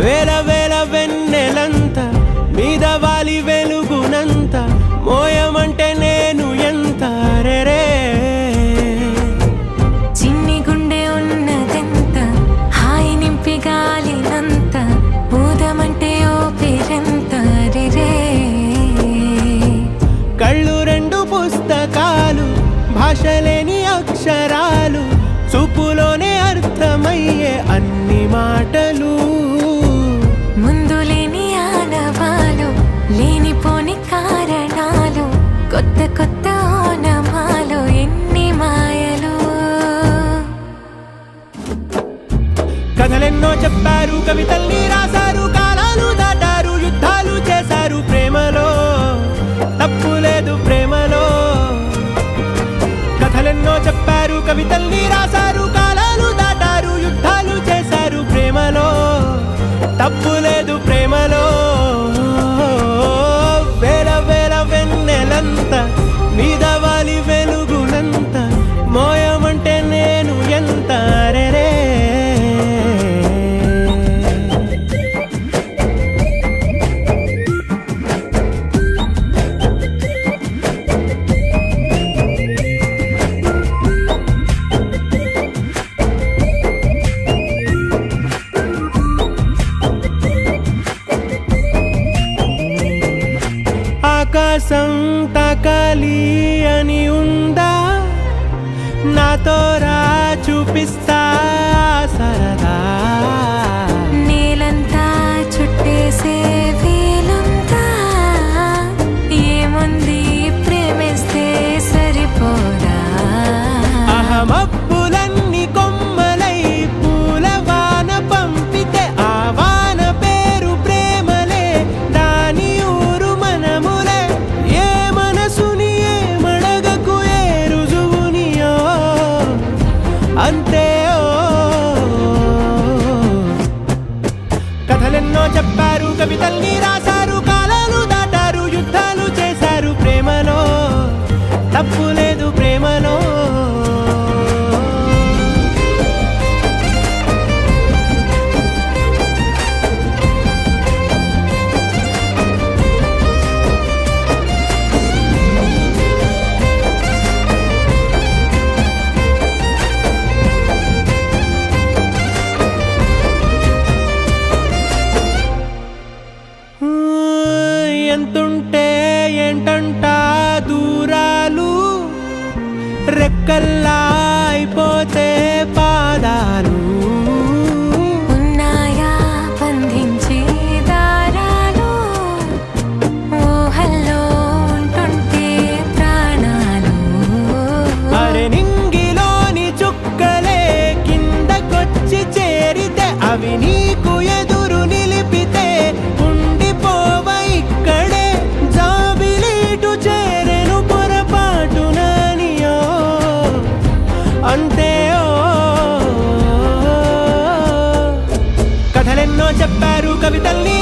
వేల వేల వెన్నెలంత మీద వాలి వెలుగునంత మోయమంటే నేను ఎంత రే చిన్ని గుండె ఉన్నదెంత హాయి నింపి గాలినంత ఊదమంటే ఓపిరెంత రే కళ్ళు రెండు పుస్తకాలు భాషలేని అక్షరాలు చూపులోనే అర్థమయ్యే అన్ని మాటలు ముందు లేని ఆనవాలు లేనిపోని కారణాలు కొత్త కొత్త ఓనమాలు ఎన్ని మాయలు కథలెన్నో చెప్పారు కవితల్ని రాశారు కాలాలు దాటారు యుద్ధాలు చేశారు ప్రేమలో తప్పు లేదు ప్రేమలో కథలెన్నో చెప్పారు కవితల్ని రాశారు కాలాలు దాటారు యుద్ధాలు చేశారు ప్రేమలో తప్పు లేదు ప్రేమలో వేల వేల వెన్నెలంత మీద వాలి వెలుగునంత మోయమంటే నేను ఎంత రే ఆకాశం తాకాలి అని ఉందా నాతో రా చూపిస్తా సరదా నేలంతా చుట్టేసే వీలుందా ఏముంది ప్రేమిస్తే సరిపోదా అహమప్పులన్నీ కొమ్మలై పూల వాన పంపితే ఆ వాన పేరు ప్రేమలే దాని ఊరు మనములే ఏ మనసుని ఏ మడగకు ఏ రుజువునియో అంతే కథలెన్నో చెప్పారు కవితల్ని రాశారు కాలాలు దాటారు యుద్ధాలు చేశారు ప్రేమలో తప్పు లేదు ప్రేమలో ఎంతుంటే ఏంటంట దూరాలు రెక్కల్లా అయిపోతే పాదాలు ఉన్నాయా బంధించే దారాలు ఊహల్లో ఉంటుంటే ప్రాణాలు అరే నింగిలోని చుక్కలే కిందకొచ్చి చేరితే అవి నీకు ఎదురు నిలిపితే ఉండిపోవ ఇక్కడే జాబిలీటు చేరెను పొరపాటుననియో అంతే కథలెన్నో చెప్పారు కవితల్ని